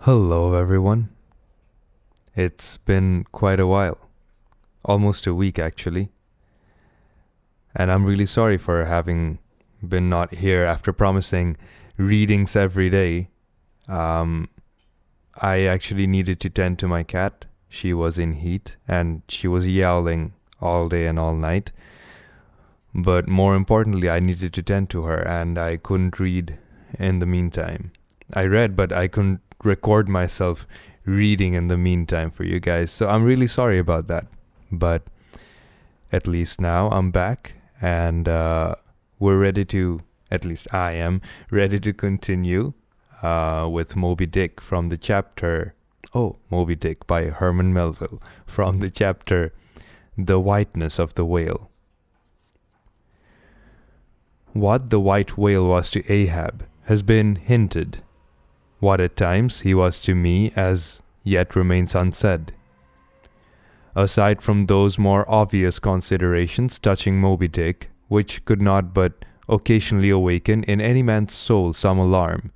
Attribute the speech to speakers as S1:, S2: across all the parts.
S1: Hello, everyone. It's been quite a while, almost a week actually, and I'm really sorry for having been not here after promising readings every day. Um, I actually needed to tend to my cat. She was in heat and she was yowling all day and all night. But more importantly, I needed to tend to her and I couldn't read in the meantime. I read, but I couldn't record myself reading in the meantime for you guys. So I'm really sorry about that. But at least now I'm back and we're ready to, at least I am, ready to continue with Moby Dick from the chapter, Moby Dick by Herman Melville from the chapter The Whiteness of the Whale. What the white whale was to Ahab has been hinted. What at times he was to me as yet remains unsaid. Aside from those more obvious considerations touching Moby Dick, which could not but occasionally awaken in any man's soul some alarm,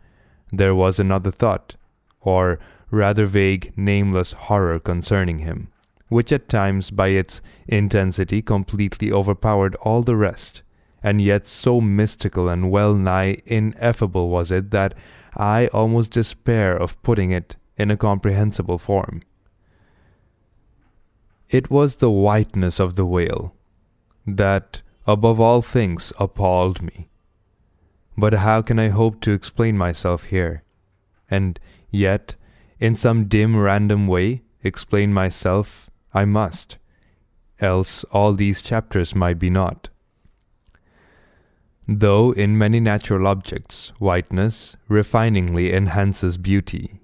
S1: there was another thought, or rather vague, nameless horror concerning him, which at times by its intensity completely overpowered all the rest, and yet so mystical and well-nigh ineffable was it that I almost despair of putting it in a comprehensible form. It was the whiteness of the whale that, above all things, appalled me. But how can I hope to explain myself here, and yet, in some dim random way, explain myself I must, else all these chapters might be naught. Though in many natural objects, whiteness refiningly enhances beauty,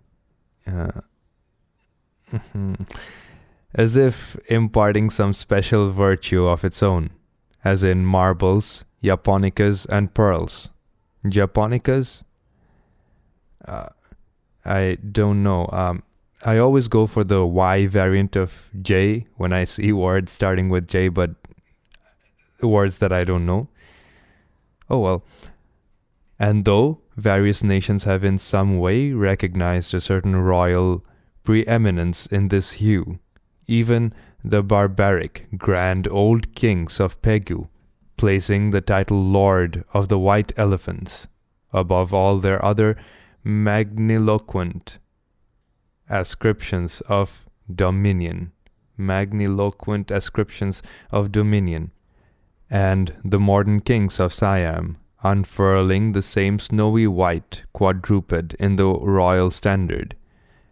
S1: as if imparting some special virtue of its own, as in marbles, japonicas, and pearls. Japonicas? I don't know. I always go for the Y variant of J when I see words starting with J, but words that I don't know. Oh well. And though various nations have in some way recognized a certain royal preeminence in this hue, even the barbaric, grand old kings of Pegu, placing the title Lord of the White Elephants above all their other magniloquent ascriptions of dominion, and the modern kings of Siam, unfurling the same snowy white quadruped in the royal standard,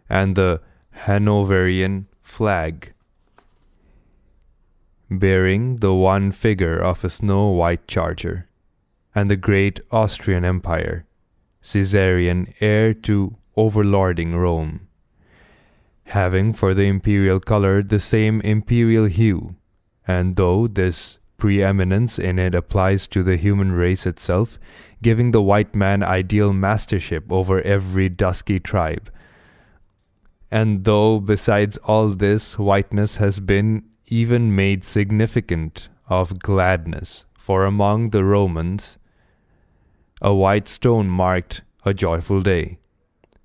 S1: and the Hanoverian flag, bearing the one figure of a snow-white charger, and the great Austrian Empire, Caesarian heir to overlording Rome, having for the imperial color the same imperial hue, and though this preeminence in it applies to the human race itself, giving the white man ideal mastership over every dusky tribe. And though besides all this, whiteness has been even made significant of gladness, for among the Romans, a white stone marked a joyful day.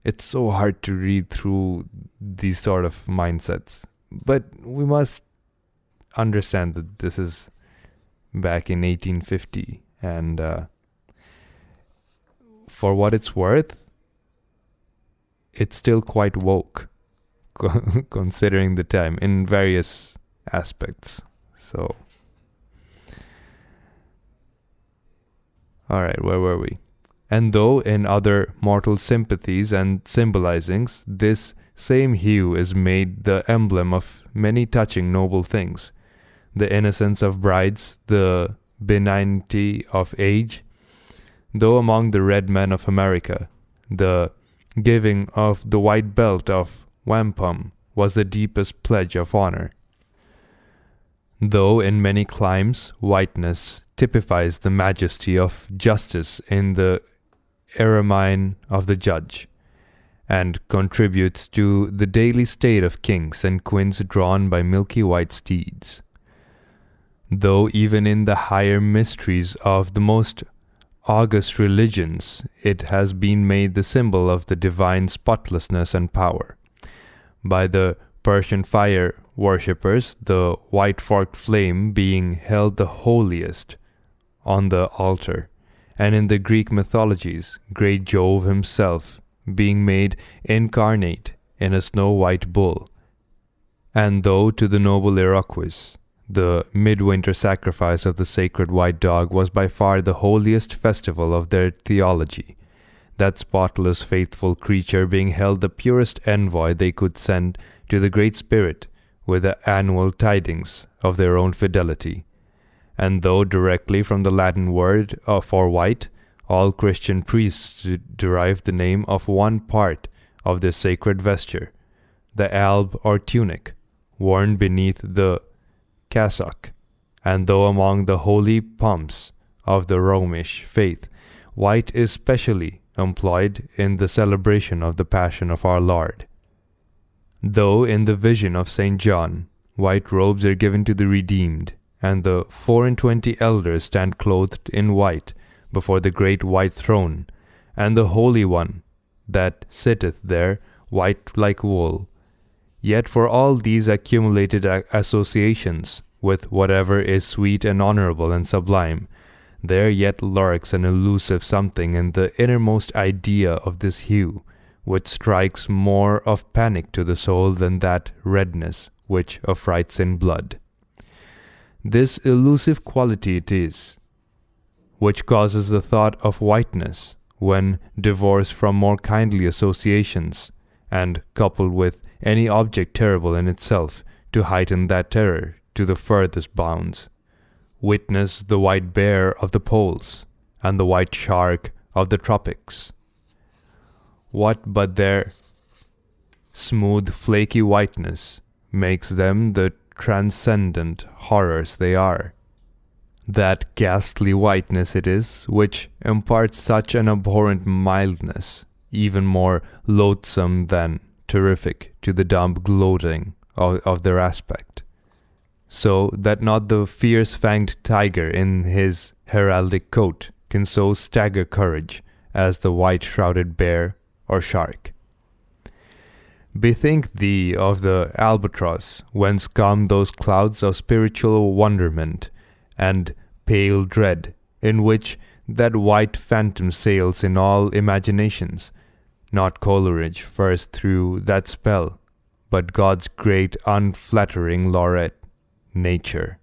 S1: It's so hard to read through these sort of mindsets, but we must understand that this is back in 1850, and for what it's worth, it's still quite woke, considering the time in various aspects. So, alright, where were we? And though in other mortal sympathies and symbolizings, this same hue is made the emblem of many touching noble things, the innocence of brides, the benignity of age, though among the red men of America, the giving of the white belt of wampum was the deepest pledge of honor. Though in many climes whiteness typifies the majesty of justice in the ermine of the judge, and contributes to the daily state of kings and queens drawn by milky white steeds. Though even in the higher mysteries of the most august religions, it has been made the symbol of the divine spotlessness and power. By the Persian fire worshippers, the white forked flame being held the holiest on the altar, and in the Greek mythologies, great Jove himself being made incarnate in a snow-white bull. And though to the noble Iroquois, the midwinter sacrifice of the sacred white dog was by far the holiest festival of their theology, that spotless faithful creature being held the purest envoy they could send to the Great Spirit with the annual tidings of their own fidelity. And though directly from the Latin word for white, all Christian priests derived the name of one part of their sacred vesture, the alb or tunic, worn beneath the cassock, and though among the holy pomps of the Romish faith, white is specially employed in the celebration of the Passion of our Lord. Though in the vision of St. John, white robes are given to the redeemed, and the 24 elders stand clothed in white before the great white throne, and the Holy One that sitteth there white like wool. Yet for all these accumulated associations with whatever is sweet and honorable and sublime, there yet lurks an elusive something in the innermost idea of this hue, which strikes more of panic to the soul than that redness which affrights in blood. This elusive quality it is, which causes the thought of whiteness, when divorced from more kindly associations, and coupled with any object terrible in itself, to heighten that terror to the furthest bounds. Witness the white bear of the poles, and the white shark of the tropics. What but their smooth, flaky whiteness makes them the transcendent horrors they are? That ghastly whiteness it is which imparts such an abhorrent mildness, even more loathsome than terrific, to the dumb gloating of their aspect, so that not the fierce-fanged tiger in his heraldic coat can so stagger courage as the white-shrouded bear or shark. Bethink thee of the albatross, whence come those clouds of spiritual wonderment and pale dread, in which that white phantom sails in all imaginations, not Coleridge first threw that spell, but God's great unflattering laureate, Nature.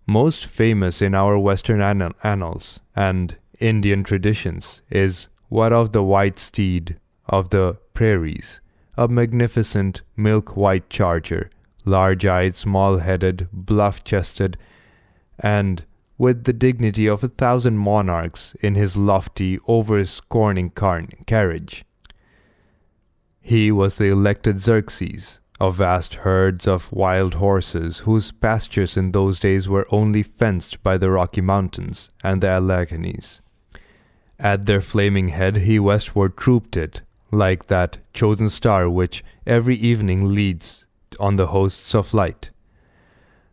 S1: Most famous in our Western annals and Indian traditions is what of the white steed of the prairies, a magnificent milk-white charger, large-eyed, small-headed, bluff-chested, and with the dignity of 1,000 monarchs in his lofty, over-scorning carriage. He was the elected Xerxes of vast herds of wild horses, whose pastures in those days were only fenced by the Rocky Mountains and the Alleghenies. At their flaming head he westward trooped it, like that chosen star which every evening leads on the hosts of light.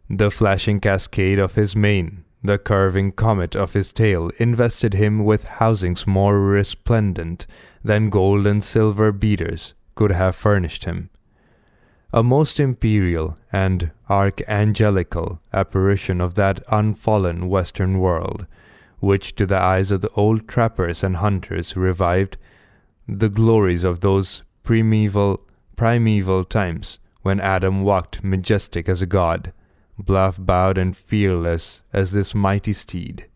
S1: The flashing cascade of his mane, the curving comet of his tail, invested him with housings more resplendent than gold and silver beaters could have furnished him. A most imperial and archangelical apparition of that unfallen western world, which to the eyes of the old trappers and hunters revived the glories of those primeval times when Adam walked majestic as a god, bluff-bowed and fearless as this mighty steed.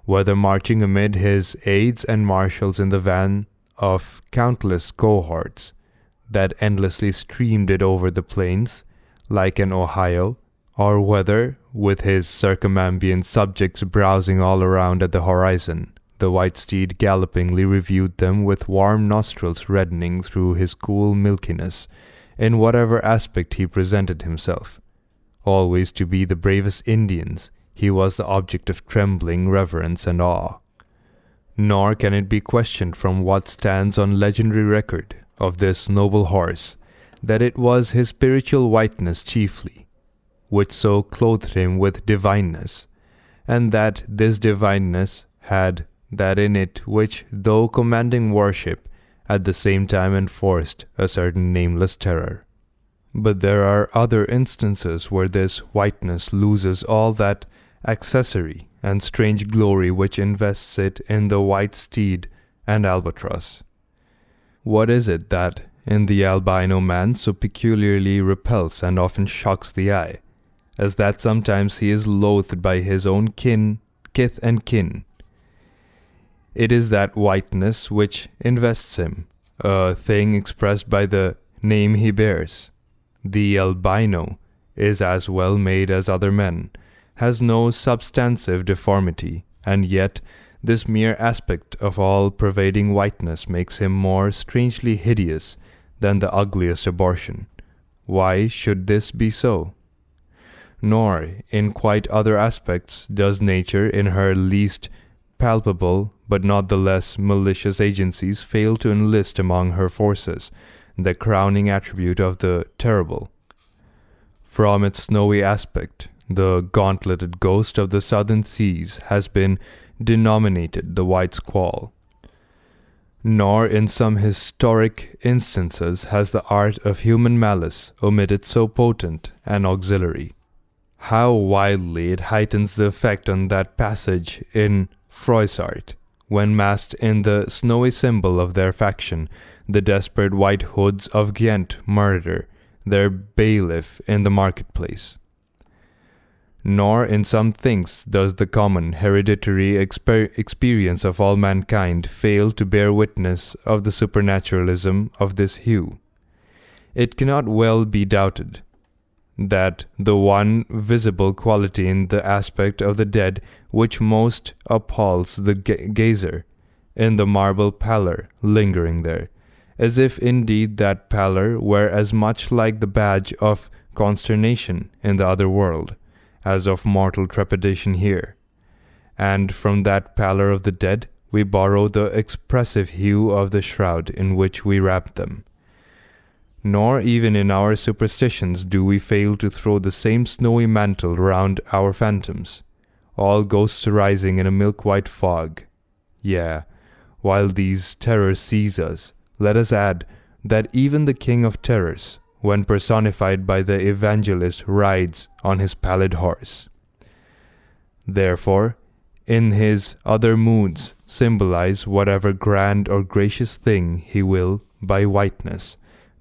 S1: Whether marching amid his aides and marshals in the van of countless cohorts that endlessly streamed it over the plains like an Ohio, or whether with his circumambient subjects browsing all around at the horizon, the white steed gallopingly reviewed them with warm nostrils reddening through his cool milkiness, in whatever aspect he presented himself. Always to be the bravest Indians, he was the object of trembling reverence and awe. Nor can it be questioned from what stands on legendary record of this noble horse, that it was his spiritual whiteness chiefly, which so clothed him with divineness, and that this divineness had that in it which, though commanding worship, at the same time enforced a certain nameless terror. But there are other instances where this whiteness loses all that accessory and strange glory which invests it in the white steed and albatross. What is it that in the albino man so peculiarly repels and often shocks the eye, as that sometimes he is loathed by his own kith and kin? It is that whiteness which invests him, a thing expressed by the name he bears. The albino is as well made as other men, has no substantive deformity, and yet this mere aspect of all-pervading whiteness makes him more strangely hideous than the ugliest abortion. Why should this be so? Nor, in quite other aspects, does nature, in her least palpable but not the less malicious agencies, fail to enlist among her forces the crowning attribute of the terrible. From its snowy aspect, the gauntleted ghost of the southern seas has been denominated the white squall. Nor in some historic instances has the art of human malice omitted so potent an auxiliary. How wildly it heightens the effect on that passage in Froissart, when masked in the snowy symbol of their faction, the desperate white hoods of Ghent murder their bailiff in the marketplace. Nor in some things does the common hereditary experience of all mankind fail to bear witness of the supernaturalism of this hue. It cannot well be doubted that the one visible quality in the aspect of the dead which most appalls the gazer, in the marble pallor lingering there, as if indeed that pallor were as much like the badge of consternation in the other world, as of mortal trepidation here. And from that pallor of the dead we borrow the expressive hue of the shroud in which we wrap them. Nor even in our superstitions do we fail to throw the same snowy mantle round our phantoms, all ghosts rising in a milk-white fog. Yea, while these terrors seize us, let us add that even the King of Terrors, when personified by the evangelist, rides on his pallid horse. Therefore, in his other moods, symbolize whatever grand or gracious thing he will by whiteness.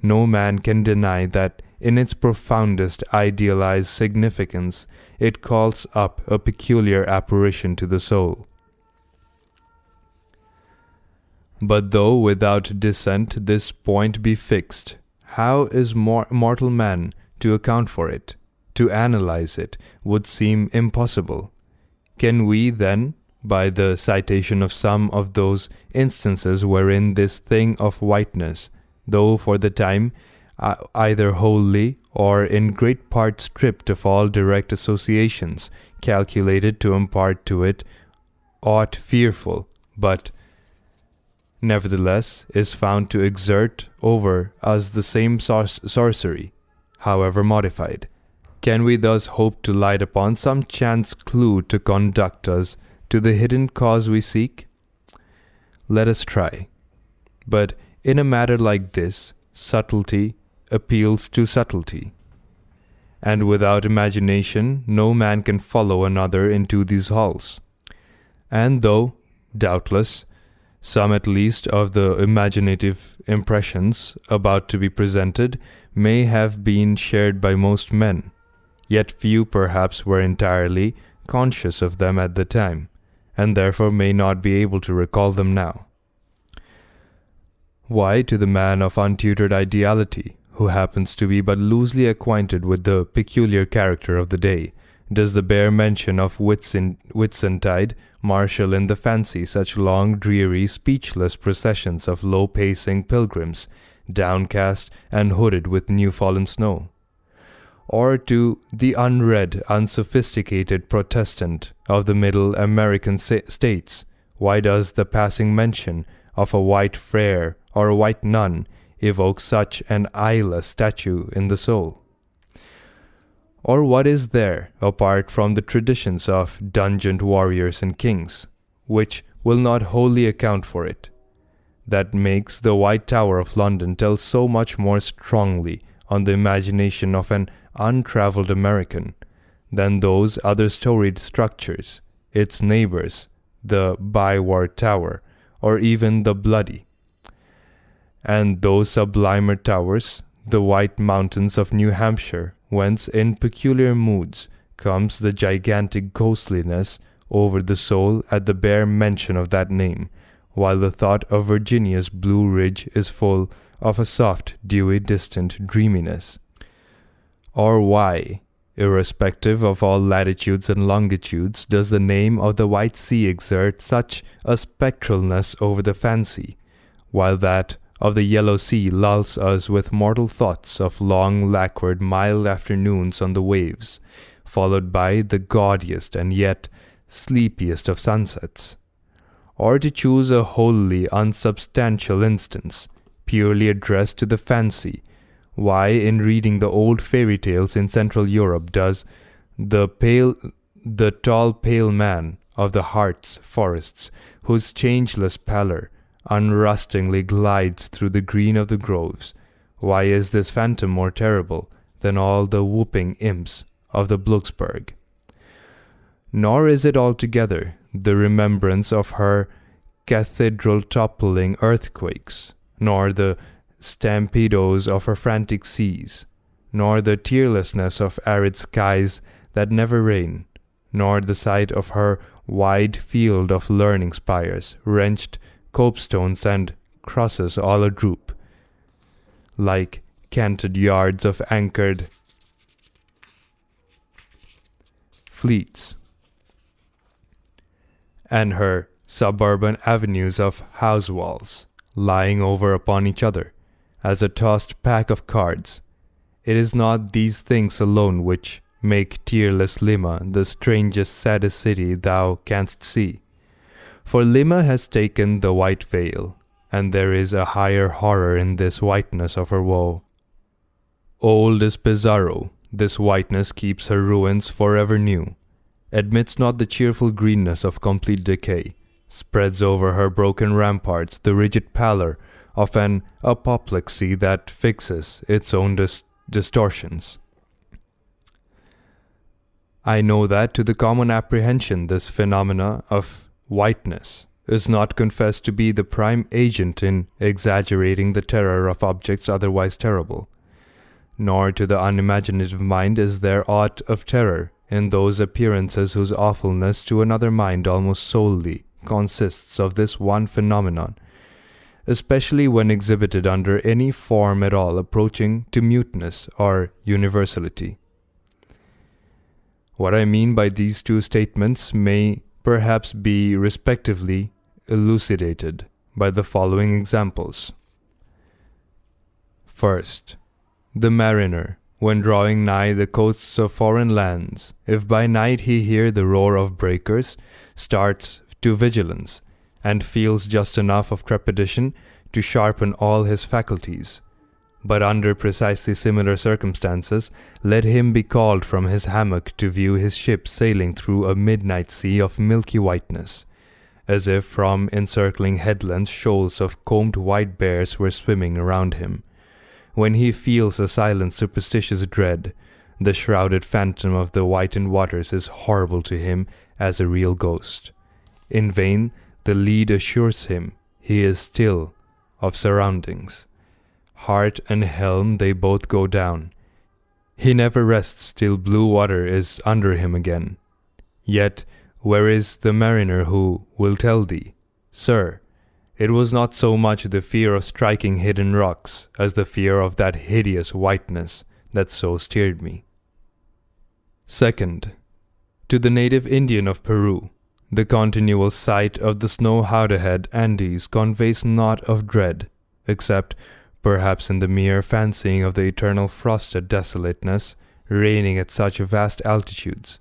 S1: No man can deny that in its profoundest idealized significance it calls up a peculiar apparition to the soul. But though without dissent this point be fixed, how is mortal man to account for it? To analyze it would seem impossible. Can we then, by the citation of some of those instances wherein this thing of whiteness, though for the time either wholly or in great part stripped of all direct associations calculated to impart to it aught fearful, but nevertheless is found to exert over us the same sorcery, however modified, can we thus hope to light upon some chance clue to conduct us to the hidden cause we seek? Let us try. But in a matter like this, subtlety appeals to subtlety, and without imagination no man can follow another into these halls. And though, doubtless, some at least of the imaginative impressions about to be presented may have been shared by most men, yet few perhaps were entirely conscious of them at the time, and therefore may not be able to recall them now. Why, to the man of untutored ideality, who happens to be but loosely acquainted with the peculiar character of the day, does the bare mention of Whitsuntide marshal in the fancy such long, dreary, speechless processions of low-pacing pilgrims, downcast and hooded with new-fallen snow? Or to the unread, unsophisticated Protestant of the middle American states, why does the passing mention of a white friar or a white nun evoke such an eyeless statue in the soul? Or what is there, apart from the traditions of dungeoned warriors and kings, which will not wholly account for it, that makes the White Tower of London tell so much more strongly on the imagination of an untraveled American than those other storied structures, its neighbors, the Byward Tower, or even the Bloody? And those sublimer towers, the White Mountains of New Hampshire, whence in peculiar moods comes the gigantic ghostliness over the soul at the bare mention of that name, while the thought of Virginia's Blue Ridge is full of a soft, dewy, distant dreaminess. Or why, irrespective of all latitudes and longitudes, does the name of the White Sea exert such a spectralness over the fancy, while that of the Yellow Sea lulls us with mortal thoughts of long lacquered mild afternoons on the waves, followed by the gaudiest and yet sleepiest of sunsets? Or to choose a wholly unsubstantial instance, purely addressed to the fancy, why in reading the old fairy tales in Central Europe does the tall pale man of the Harz forests, whose changeless pallor unrustingly glides through the green of the groves, why is this phantom more terrible than all the whooping imps of the Blocksberg? Nor is it altogether the remembrance of her cathedral-toppling earthquakes, nor the stampedos of her frantic seas, nor the tearlessness of arid skies that never rain, nor the sight of her wide field of learning spires, wrenched copestones and crosses all adroop, like canted yards of anchored fleets, and her suburban avenues of house walls, lying over upon each other, as a tossed pack of cards. It is not these things alone which make tearless Lima the strangest, saddest city thou canst see. For Lima has taken the white veil, and there is a higher horror in this whiteness of her woe. Old as Pizarro, this whiteness keeps her ruins forever new, admits not the cheerful greenness of complete decay, spreads over her broken ramparts the rigid pallor of an apoplexy that fixes its own distortions. I know that to the common apprehension this phenomena of whiteness is not confessed to be the prime agent in exaggerating the terror of objects otherwise terrible, nor to the unimaginative mind is there aught of terror in those appearances whose awfulness to another mind almost solely consists of this one phenomenon, especially when exhibited under any form at all approaching to muteness or universality. What I mean by these two statements may perhaps be respectively elucidated by the following examples. First, the mariner, when drawing nigh the coasts of foreign lands, if by night he hear the roar of breakers, starts to vigilance, and feels just enough of trepidation to sharpen all his faculties. But under precisely similar circumstances, let him be called from his hammock to view his ship sailing through a midnight sea of milky whiteness, as if from encircling headlands shoals of combed white bears were swimming around him. When he feels a silent superstitious dread, the shrouded phantom of the whitened waters is horrible to him as a real ghost. In vain the lead assures him he is still of surroundings. Heart and helm they both go down. He never rests till blue water is under him again. Yet where is the mariner who will tell thee, Sir, it was not so much the fear of striking hidden rocks as the fear of that hideous whiteness that so steered me. Second, to the native Indian of Peru, the continual sight of the snow-howdahed Andes conveys naught of dread, except perhaps in the mere fancying of the eternal frosted desolateness reigning at such vast altitudes,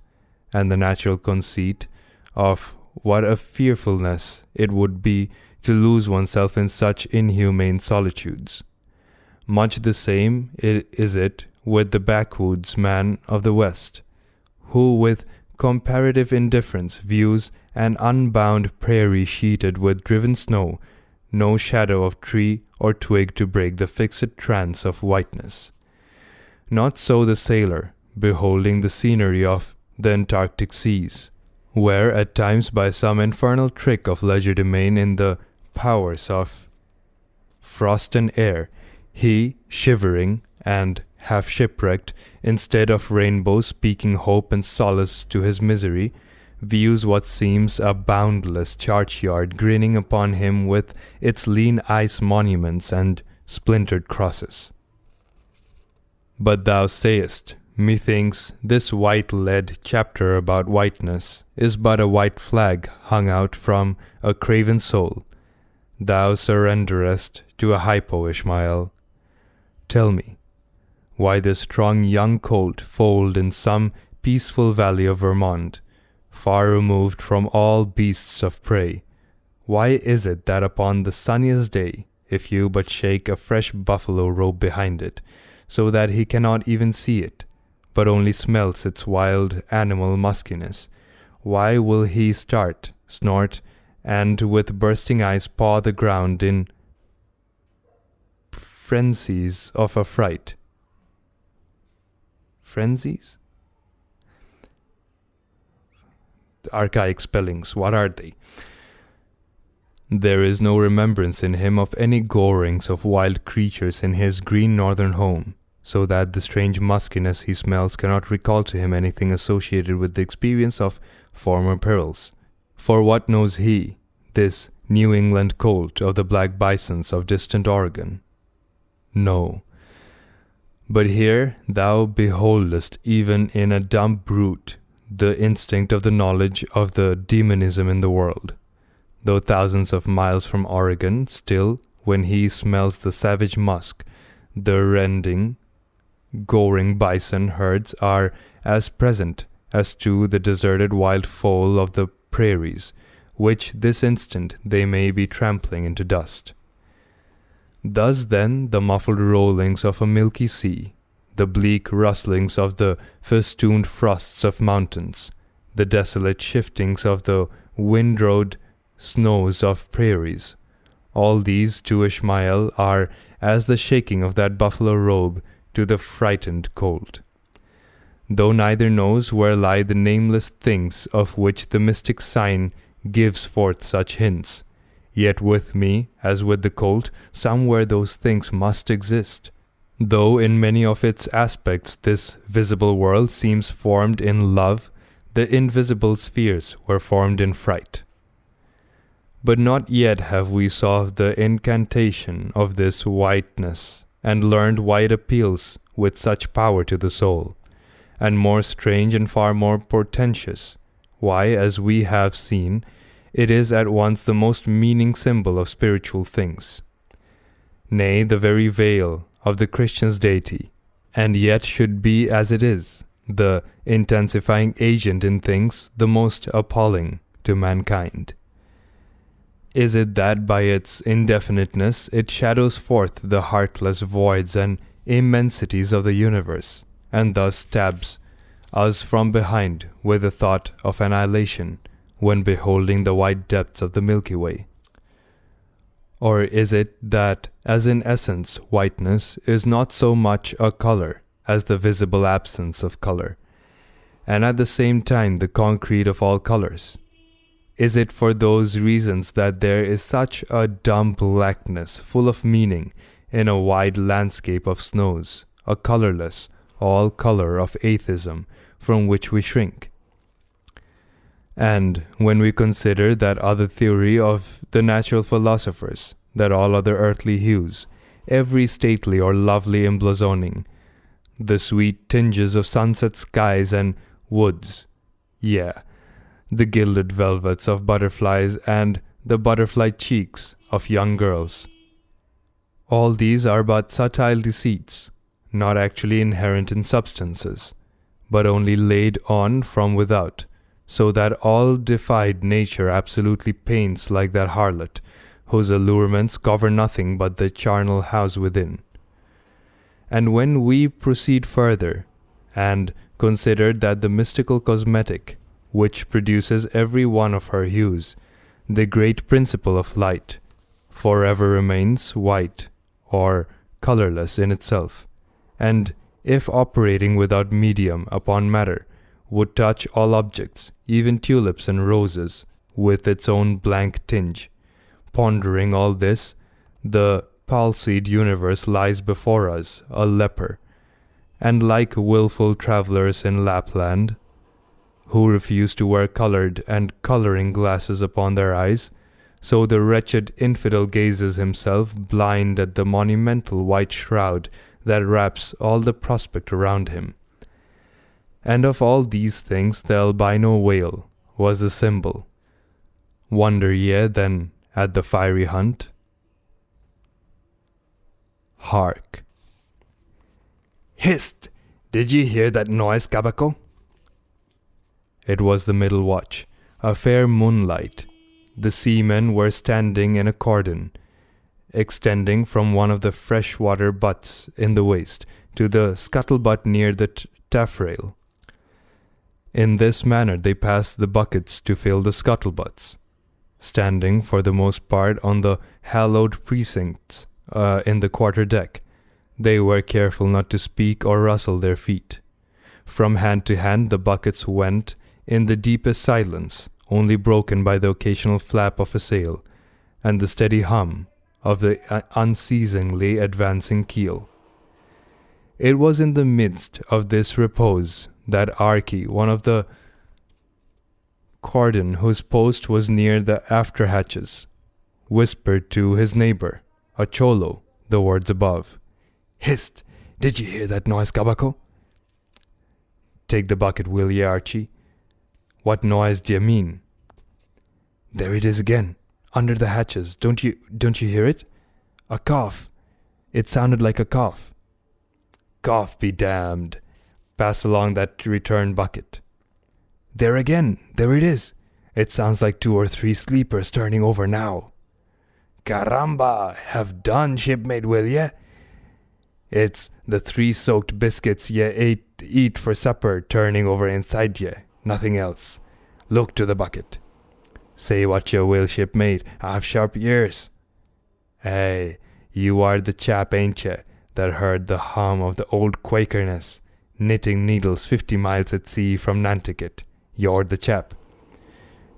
S1: and the natural conceit of what a fearfulness it would be to lose oneself in such inhumane solitudes. Much the same is it with the backwoods man of the West, who with comparative indifference views an unbound prairie sheeted with driven snow, no shadow of tree or twig to break the fixed trance of whiteness. Not so the sailor, beholding the scenery of the Antarctic seas, where at times by some infernal trick of legerdemain in the powers of frost and air, he, shivering and half shipwrecked, instead of rainbows speaking hope and solace to his misery, views what seems a boundless churchyard grinning upon him with its lean ice monuments and splintered crosses. But thou sayest, methinks this white-lead chapter about whiteness is but a white flag hung out from a craven soul. Thou surrenderest to a hypo, Ishmael. Tell me, why this strong young colt foaled in some peaceful valley of Vermont, far removed from all beasts of prey, why is it that upon the sunniest day, if you but shake a fresh buffalo robe behind it, so that he cannot even see it, but only smells its wild animal muskiness, why will he start, snort, and with bursting eyes paw the ground in frenzies of affright? Frenzies? The archaic spellings, what are they? There is no remembrance in him of any gorings of wild creatures in his green northern home, so that the strange muskiness he smells cannot recall to him anything associated with the experience of former perils. For what knows he, this New England colt of the black bisons of distant Oregon? No. But here thou beholdest even in a dumb brute the instinct of the knowledge of the demonism in the world. Though thousands of miles from Oregon, still, when he smells the savage musk, the rending, goring bison herds are as present as to the deserted wild foal of the prairies, which this instant they may be trampling into dust. Thus then the muffled rollings of a milky sea, the bleak rustlings of the festooned frosts of mountains, the desolate shiftings of the windrowed snows of prairies, all these to Ishmael are as the shaking of that buffalo robe to the frightened colt. Though neither knows where lie the nameless things of which the mystic sign gives forth such hints, yet with me, as with the colt, somewhere those things must exist, though in many of its aspects this visible world seems formed in love, the invisible spheres were formed in fright. But not yet have we solved the incantation of this whiteness, and learned why it appeals with such power to the soul, and more strange and far more portentous, why, as we have seen, it is at once the most meaning symbol of spiritual things, nay, the very veil of the Christian's deity, and yet should be as it is, the intensifying agent in things the most appalling to mankind. Is it that by its indefiniteness it shadows forth the heartless voids and immensities of the universe, and thus stabs us from behind with the thought of annihilation when beholding the wide depths of the Milky Way? Or is it that, as in essence whiteness is not so much a color as the visible absence of color, and at the same time the concrete of all colors? Is it for those reasons that there is such a dumb blackness full of meaning in a wide landscape of snows, a colorless, all color of atheism from which we shrink? And when we consider that other theory of the natural philosophers, that all other earthly hues, every stately or lovely emblazoning, the sweet tinges of sunset skies and woods, the gilded velvets of butterflies and the butterfly cheeks of young girls, all these are but subtle deceits, not actually inherent in substances, but only laid on from without, so that all defied nature absolutely paints like that harlot, whose allurements cover nothing but the charnel house within. And when we proceed further and consider that the mystical cosmetic, which produces every one of her hues, the great principle of light, forever remains white or colorless in itself, and if operating without medium upon matter, would touch all objects, even tulips and roses, with its own blank tinge. Pondering all this, the palsied universe lies before us, a leper, and like willful travelers in Lapland, who refuse to wear colored and coloring glasses upon their eyes, so the wretched infidel gazes himself blind at the monumental white shroud that wraps all the prospect around him. And of all these things the albino whale was the symbol. Wonder ye then at the fiery hunt? Hark! Hist! Did ye hear that noise, Kabako? It was the middle watch, a fair moonlight. The seamen were standing in a cordon, extending from one of the freshwater butts in the waist to the scuttlebutt near the taffrail. In this manner they passed the buckets to fill the scuttlebutts, standing for the most part on the hallowed precincts in the quarter deck. They were careful not to speak or rustle their feet. From hand to hand the buckets went in the deepest silence, only broken by the occasional flap of a sail and the steady hum of the unceasingly advancing keel. It was in the midst of this repose that Archie, one of the cordon whose post was near the after hatches, whispered to his neighbor, a cholo, the words above. Hist! Did you hear that noise, Kabako? Take the bucket, will ye, Archie? What noise d'ye mean? There it is again, under the hatches. Don't you hear it? A cough. It sounded like a cough. Cough be damned. Pass along that return bucket. There again. There it is. It sounds like 2 or 3 sleepers turning over now. Caramba! Have done, shipmate, will ye? It's the 3 soaked biscuits ye eat for supper turning over inside ye. Nothing else. Look to the bucket. Say what you will, shipmate. I've sharp ears. Hey, you are the chap, ain't ye, that heard the hum of the old Quakerness, knitting needles 50 miles at sea from Nantucket. You're the chap.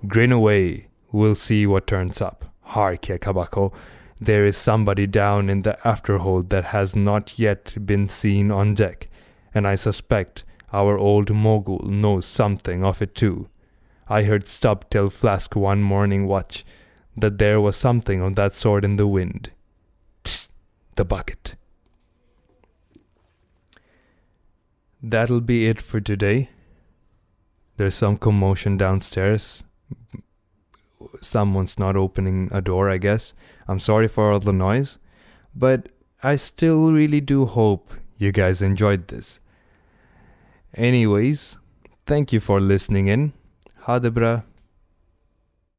S1: Grin away. We'll see what turns up. Hark ye, Kabako. There is somebody down in the afterhold that has not yet been seen on deck, and I suspect our old mogul knows something of it too. I heard Stubb tell Flask one morning watch that there was something of that sort in the wind. Tch, the bucket. That'll be it for today. There's some commotion downstairs. Someone's not opening a door, I guess. I'm sorry for all the noise, but I still really do hope you guys enjoyed this. Anyways, thank you for listening in. Ha det bra.